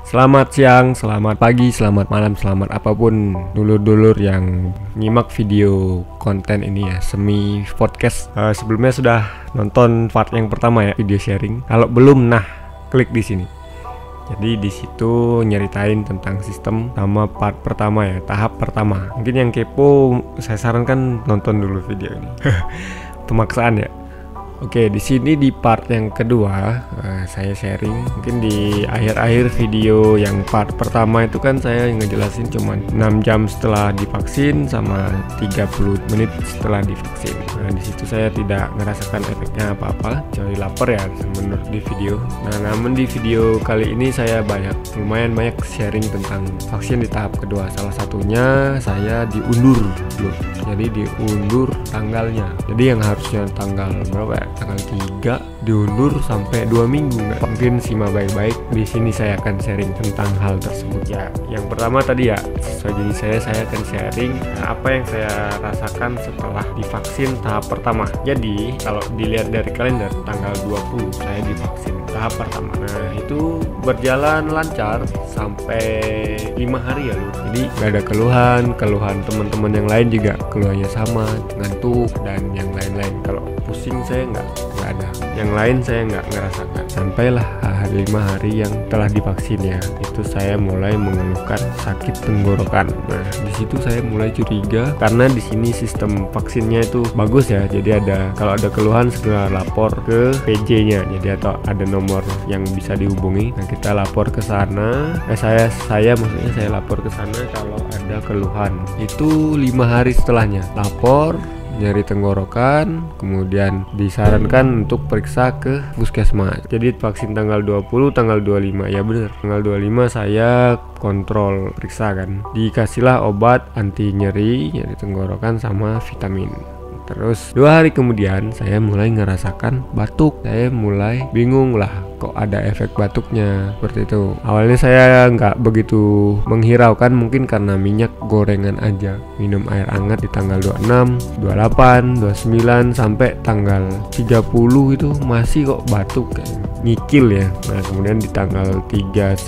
Selamat siang, selamat pagi, selamat malam, selamat apapun dulur-dulur yang nyimak video konten ini ya, semi podcast. Sebelumnya sudah nonton part yang pertama ya, video sharing. Kalau belum, nah klik di sini. Jadi di situ nyeritain tentang sistem sama part pertama ya, tahap pertama. Mungkin yang kepo, saya sarankan nonton dulu video ini. Pemaksaan ya. Oke, di sini di part yang kedua saya sharing. Mungkin di akhir-akhir video yang part pertama itu kan saya ngejelasin cuman 6 jam setelah divaksin sama 30 menit setelah divaksin. Nah, di situ saya tidak merasakan efeknya apa-apa, kecuali lapar ya menurut di video. Nah, namun di video kali ini saya lumayan banyak sharing tentang vaksin di tahap kedua. Salah satunya saya diundur dulu. Jadi diundur tanggalnya. Jadi yang harusnya tanggal berapa ya? Tanggal 3 diundur sampai 2 minggu nggak? Mungkin simak baik-baik. Di sini saya akan sharing tentang hal tersebut ya. Yang pertama tadi ya, sesuai jenis saya akan sharing apa yang saya rasakan setelah divaksin tahap pertama. Jadi kalau dilihat dari kalender tanggal 20 saya divaksin tahap pertama. Nah, itu berjalan lancar sampai 5 hari ya loh. Jadi gak ada keluhan teman-teman yang lain juga keluhannya sama, ngantuk dan yang lain-lain. Kalau pusing saya nggak ada, yang lain saya nggak ngerasakan. Sampailah 5 hari yang telah divaksin ya, itu saya mulai mengeluhkan sakit tenggorokan. Nah, di situ saya mulai curiga karena di sini sistem vaksinnya itu bagus ya. Jadi kalau ada keluhan segera lapor ke PJ-nya. Jadi atau ada nomor yang bisa dihubungi. Nah, kita lapor ke sana. Maksudnya saya lapor ke sana kalau ada keluhan. Itu 5 hari setelahnya lapor nyeri tenggorokan, kemudian disarankan untuk periksa ke puskesmas. Jadi vaksin tanggal 20, tanggal 25 ya bener. Tanggal 25 saya kontrol periksa kan. Dikasihlah obat anti nyeri tenggorokan sama vitamin. Terus 2 hari kemudian saya mulai ngerasakan batuk. Saya mulai bingung lah, kok ada efek batuknya seperti itu. Awalnya saya nggak begitu menghiraukan, mungkin karena minyak gorengan aja. Minum air hangat di tanggal 26, 28, 29 sampai tanggal 30 itu masih kok batuk kayak nyicil ya. Nah, kemudian di tanggal 1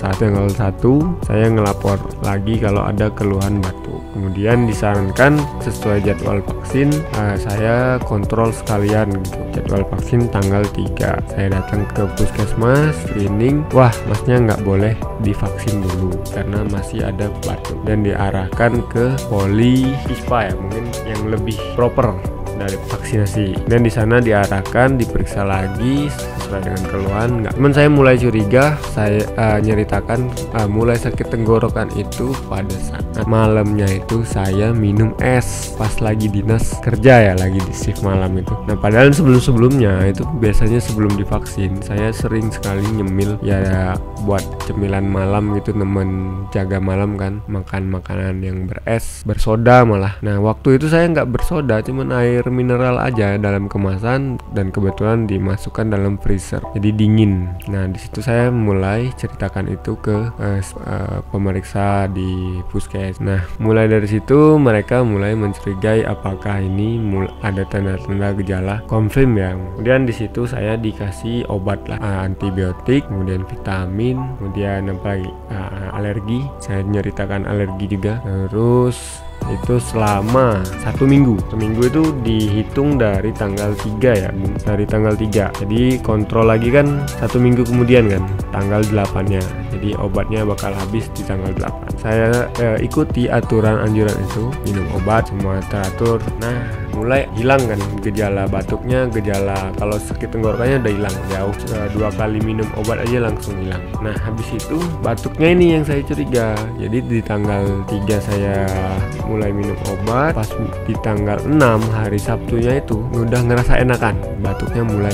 saya ngelapor lagi kalau ada keluhan batuk. Kemudian disarankan sesuai jadwal vaksin, saya kontrol sekalian gitu. Jadwal vaksin tanggal 3 saya datang ke puskesmas screening. Wah, masnya nggak boleh divaksin dulu karena masih ada batuk, dan diarahkan ke poli ISPA ya, mungkin yang lebih proper dari vaksinasi. Dan di sana diarahkan diperiksa lagi sesuai dengan keluhan. Cuman saya mulai curiga, saya nyeritakan mulai sakit tenggorokan itu pada saat malamnya itu saya minum es pas lagi dinas kerja ya, lagi di shift malam itu. Nah, padahal sebelumnya itu biasanya sebelum divaksin saya sering sekali nyemil ya, buat cemilan malam gitu, nemen jaga malam kan, makan makanan yang beres, bersoda malah. Nah, waktu itu saya nggak bersoda, cuman air mineral aja dalam kemasan, dan kebetulan dimasukkan dalam freezer jadi dingin. Nah, di situ saya mulai ceritakan itu ke pemeriksa di puskes. Nah, mulai dari situ mereka mulai mencurigai apakah ini ada tanda-tanda gejala konfirm ya. Kemudian di situ saya dikasih obat lah, antibiotik, kemudian vitamin, kemudian apa lagi, alergi. Saya nyeritakan alergi juga. Terus itu selama 1 minggu. Seminggu itu dihitung dari tanggal 3 ya, dari tanggal 3. Jadi kontrol lagi kan 1 minggu kemudian kan, tanggal 8-nya. Jadi obatnya bakal habis di tanggal 8. Saya ikuti aturan anjuran itu, minum obat semua teratur. Nah, mulai hilang kan gejala batuknya, gejala kalau sakit tenggorokannya udah hilang jauh. 2 kali minum obat aja langsung hilang. Nah, habis itu batuknya ini yang saya curiga. Jadi di tanggal 3 saya mulai minum obat, pas di tanggal 6 hari Sabtunya itu udah ngerasa enakan, batuknya mulai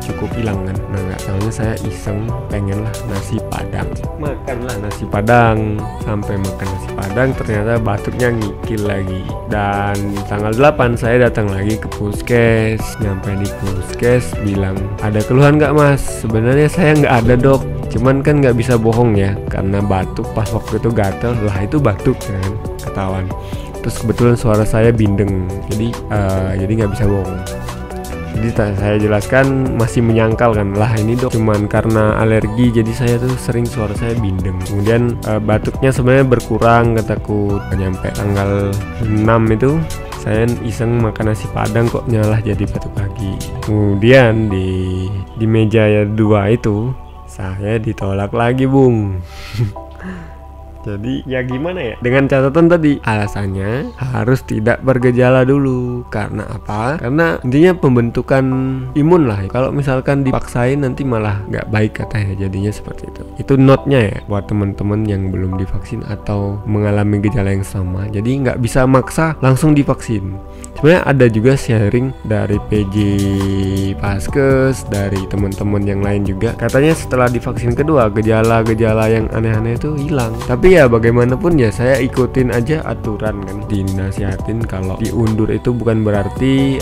cukup hilang kan. Nah, nggak tahunya saya iseng pengen lah nasi padang, makanlah nasi padang. Sampai makan nasi padang ternyata batuknya ngikil lagi. Dan tanggal 8 saya datang lagi ke puskes. Nyampe di puskes bilang, ada keluhan nggak mas? Sebenarnya saya nggak ada dok, cuman kan nggak bisa bohong ya, karena batuk pas waktu itu gatel lah, itu batuk kan, ketahuan. Terus kebetulan suara saya bindeng, jadi nggak bisa bohong. Jadi saya jelaskan masih menyangkal kan, lah ini dok cuman karena alergi jadi saya tuh sering suara saya bindeng. Kemudian batuknya sebenarnya berkurang kataku. Nyampe tanggal 6 itu saya iseng makan nasi padang kok nyalah jadi batuk lagi. Kemudian di meja 2 itu saya ditolak lagi bung. Jadi ya gimana ya, dengan catatan tadi alasannya harus tidak bergejala dulu. Karena apa? Karena intinya pembentukan imun lah. Kalau misalkan dipaksain nanti malah nggak baik katanya, jadinya seperti itu. Itu note-nya ya buat teman-teman yang belum divaksin atau mengalami gejala yang sama. Jadi nggak bisa maksa langsung divaksin. Sebenarnya ada juga sharing dari PJ Paskes, dari teman-teman yang lain juga. Katanya setelah divaksin kedua gejala-gejala yang aneh-aneh itu hilang. Tapi ya bagaimanapun ya saya ikutin aja aturan kan. Dinasihatin kalau diundur itu bukan berarti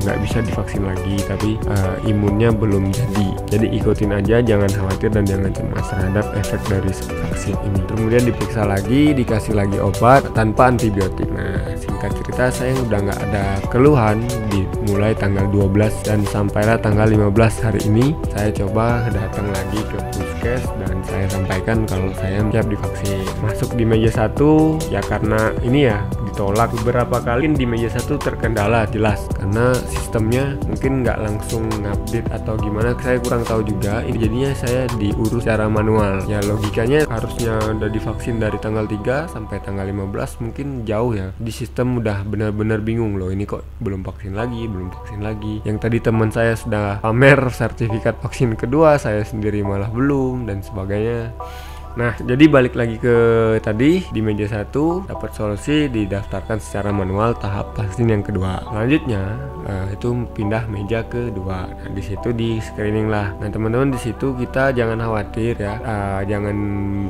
nggak bisa divaksin lagi, tapi imunnya belum jadi. Jadi ikutin aja, jangan khawatir dan jangan cemas terhadap efek dari vaksin ini. Kemudian diperiksa lagi, dikasih lagi obat tanpa antibiotik. Nah singkat cerita saya udah nggak ada keluhan dimulai tanggal 12 dan sampailah tanggal 15 hari ini. Saya coba datang lagi ke puskes dan saya sampaikan kalau saya siap divaksin. Masuk di meja 1 ya karena ini ya ditolak beberapa kali. Di meja 1 terkendala jelas karena sistemnya mungkin nggak langsung update atau gimana, saya kurang tahu juga. Ini jadinya saya diurus secara manual. Ya logikanya harusnya udah divaksin dari tanggal 3 sampai tanggal 15, mungkin jauh ya. Di sistem udah benar-benar bingung loh, ini kok belum vaksin lagi. Yang tadi teman saya sudah pamer sertifikat vaksin kedua, saya sendiri malah belum dan sebagainya. Nah, jadi balik lagi ke tadi, di meja 1 dapat solusi, didaftarkan secara manual tahap vaksin yang kedua. Selanjutnya itu pindah meja kedua. Nah, di situ di screening lah. Nah, teman-teman di situ kita jangan khawatir ya, jangan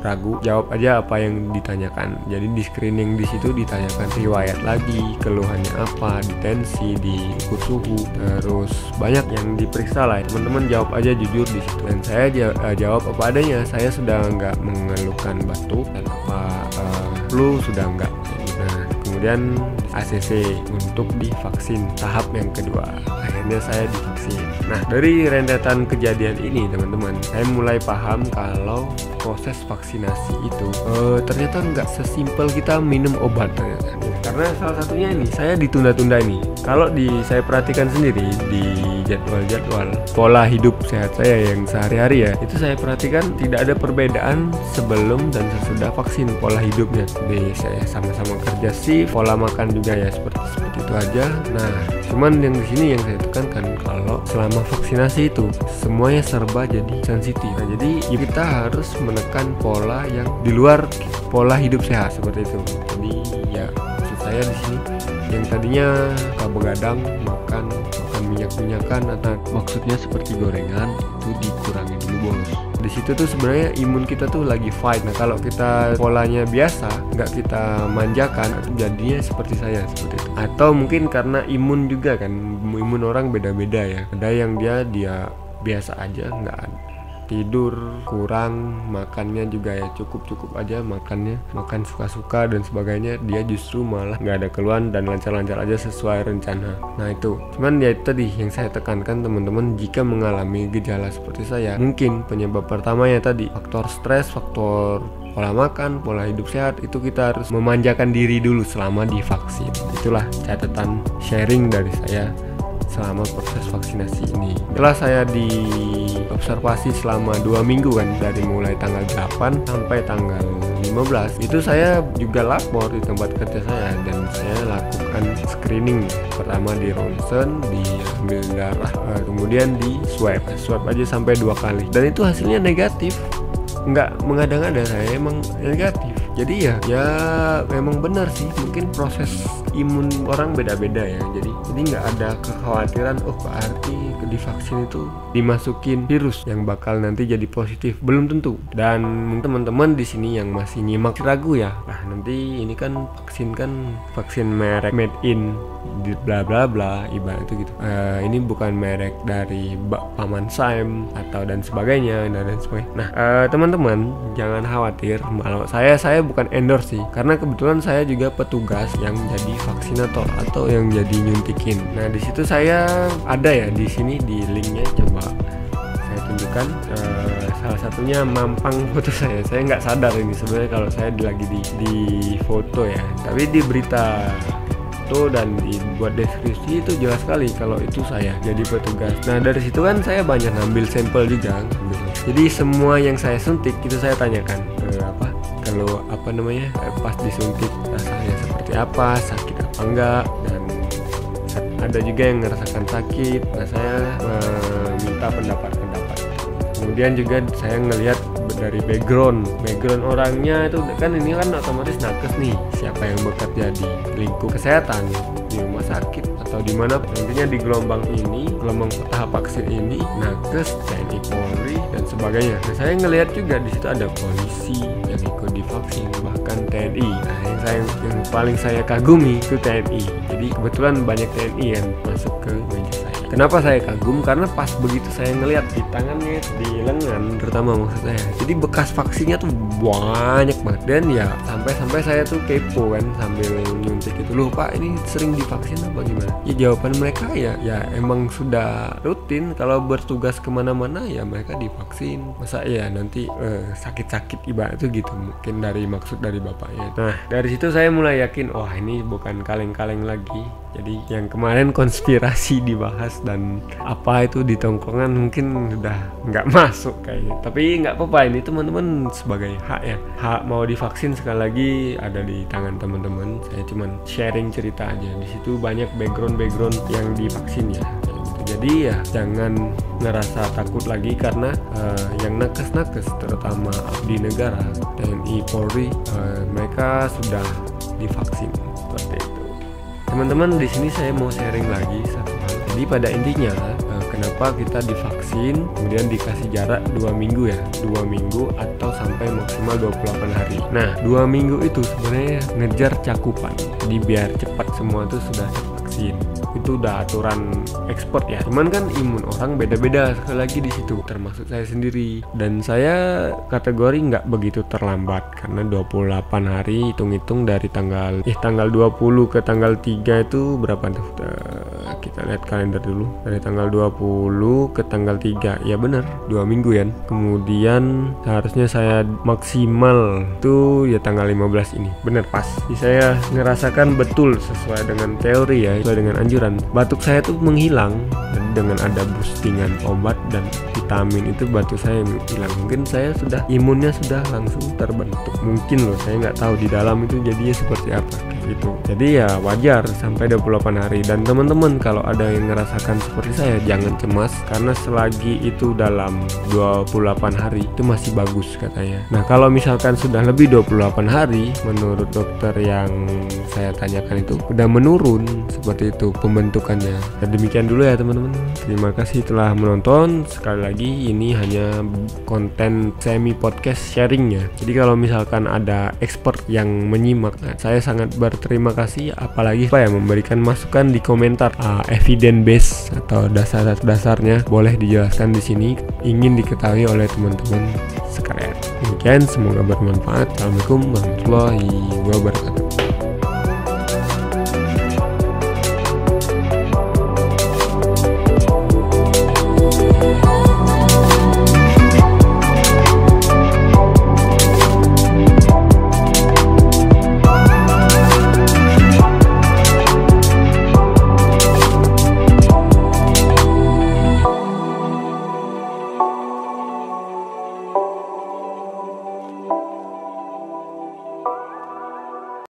ragu, jawab aja apa yang ditanyakan. Jadi di screening di situ ditanyakan riwayat lagi, keluhannya apa, di tensi, di ukur suhu, terus banyak yang diperiksa lah. Teman-teman jawab aja jujur di situ. Dan saya jawab apa adanya. Saya sudah nggak mengeluhkan batuk dan flu sudah enggak. Nah, kemudian ACC untuk divaksin tahap yang kedua. Akhirnya saya divaksin. Nah, dari rentetan kejadian ini teman-teman, saya mulai paham kalau proses vaksinasi itu ternyata nggak sesimpel kita minum obat ternyata. Karena salah satunya ini saya ditunda-tunda ini. Kalau saya perhatikan sendiri di jadwal pola hidup sehat saya yang sehari-hari ya, itu saya perhatikan tidak ada perbedaan sebelum dan sesudah vaksin pola hidupnya. Jadi saya sama-sama kerja shift, pola makan juga ya seperti itu aja. Nah, cuman yang di sini yang saya tekankan kalau selama vaksinasi itu semuanya serba jadi sensitif. Nah, jadi kita harus menekan pola yang di luar pola hidup sehat seperti itu. Jadi ya maksud saya di sini yang tadinya begadang makan minyak-minyakan atau maksudnya seperti gorengan itu dikurangi dulu bos. Di situ tuh sebenarnya imun kita tuh lagi fight. Nah kalau kita polanya biasa nggak kita manjakan, jadinya seperti saya seperti itu. Atau mungkin karena imun juga kan, imun orang beda-beda ya. Ada yang dia biasa aja, nggak tidur kurang, makannya juga ya cukup aja makannya, makan suka-suka dan sebagainya, dia justru malah nggak ada keluhan dan lancar-lancar aja sesuai rencana. Nah itu cuman ya tadi yang saya tekankan teman-teman, jika mengalami gejala seperti saya, mungkin penyebab pertamanya tadi faktor stres, faktor pola makan, pola hidup sehat, itu kita harus memanjakan diri dulu selama divaksin. Itulah catatan sharing dari saya selama proses vaksinasi ini. Setelah saya diobservasi selama 2 minggu kan, dari mulai tanggal 8 sampai tanggal 15, itu saya juga lapor di tempat kerja saya dan saya lakukan screening. Pertama di ronsen, diambil darah, kemudian di swab aja sampai 2 kali dan itu hasilnya negatif. Nggak mengada-ngada, saya emang negatif. Jadi ya memang benar sih, mungkin proses imun orang beda-beda ya. Jadi nggak ada kekhawatiran berarti divaksin itu dimasukin virus yang bakal nanti jadi positif, belum tentu. Dan teman-teman di sini yang masih nyimak ragu ya, nah nanti ini kan vaksin merek made in bla bla bla ibarat itu gitu. Ini bukan merek dari Paman Sam atau dan sebagainya dan sebagainya. Nah teman-teman jangan khawatir, kalau saya bukan endorse sih, karena kebetulan saya juga petugas yang jadi vaksinator atau yang jadi nyuntikin. Nah di situ saya ada ya di sini di linknya, coba saya tunjukkan. Salah satunya mampang foto saya nggak sadar ini sebenarnya kalau saya lagi di foto ya, tapi di berita foto dan dibuat deskripsi itu jelas sekali kalau itu saya jadi petugas. Nah dari situ kan saya banyak ngambil sampel juga, jadi semua yang saya suntik itu saya tanyakan kalau pas disuntik rasanya seperti apa, sakit apa enggak, dan ada juga yang ngerasakan sakit. Nah saya minta pendapat. Kemudian juga saya ngelihat dari background orangnya itu kan, ini kan otomatis nakes nih, siapa yang bekerja di lingkup kesehatan, di rumah sakit atau di mana, intinya di gelombang tahap vaksin ini nakes, TNI, Polri dan sebagainya. Nah saya ngelihat juga di situ ada polisi yang ikut divaksin, bahkan TNI. Nah yang paling saya kagumi itu TNI. Jadi kebetulan banyak TNI yang masuk ke meja saya. Kenapa saya kagum? Karena pas begitu saya ngelihat di tangannya, di lengan terutama maksud saya, jadi bekas vaksinnya tuh banyak banget. Dan ya sampai saya tuh kepo kan sambil nyuntik itu, loh Pak ini sering divaksin apa gimana? Ya jawaban mereka ya emang sudah rutin kalau bertugas kemana-mana ya mereka divaksin. Masa ya nanti sakit-sakit ibarat itu gitu, mungkin dari maksud dari bapaknya. Nah dari situ saya mulai yakin, wah ini bukan kaleng-kaleng lagi. Jadi yang kemarin konspirasi dibahas dan apa itu di tongkrongan mungkin udah nggak masuk kayaknya. Tapi nggak apa-apa, ini teman-teman sebagai hak ya. Hak mau divaksin sekali lagi ada di tangan teman-teman. Saya cuman sharing cerita aja. Di situ banyak background yang divaksin ya. Jadi ya jangan ngerasa takut lagi karena yang nakes terutama abdi negara, TNI, Polri, mereka sudah divaksin seperti itu. Teman-teman, di sini saya mau sharing lagi satu hal. Jadi pada intinya kenapa kita divaksin kemudian dikasih jarak 2 minggu ya, 2 minggu atau sampai maksimal 28 hari. Nah 2 minggu itu sebenarnya ngejar cakupan, jadi biar cepat semua itu sudah vaksin. Itu udah aturan ekspor ya. Cuman kan imun orang beda-beda sekali lagi di situ, termasuk saya sendiri. Dan saya kategori nggak begitu terlambat karena 28 hari hitung-hitung dari tanggal 20 ke tanggal 3 itu berapa tuh? Kita lihat kalender dulu. Dari tanggal 20 ke tanggal 3. Ya benar, 2 minggu ya. Kemudian seharusnya saya maksimal itu ya tanggal 15 ini. Benar pas. Jadi saya ngerasakan betul sesuai dengan teori ya, sesuai dengan anjuran. Batuk saya tuh menghilang dengan ada boostingan obat dan vitamin, itu batuk saya hilang. Mungkin saya sudah imunnya sudah langsung terbentuk. Mungkin loh, saya nggak tahu di dalam itu jadinya seperti apa gitu. Jadi ya wajar sampai 28 hari. Dan teman-teman kalau ada yang ngerasakan seperti saya jangan cemas karena selagi itu dalam 28 hari itu masih bagus katanya. Nah kalau misalkan sudah lebih 28 hari menurut dokter yang saya tanyakan itu udah menurun seperti itu pembentukannya. Dan demikian dulu ya teman-teman. Terima kasih telah menonton. Sekali lagi ini hanya konten semi podcast sharingnya. Jadi kalau misalkan ada expert yang menyimak, saya sangat berterima kasih. Apalagi memberikan masukan di komentar evidence base atau dasar-dasarnya boleh dijelaskan di sini. Ingin diketahui oleh teman-teman sekalian. Demikian, semoga bermanfaat. Assalamualaikum warahmatullahi wabarakatuh.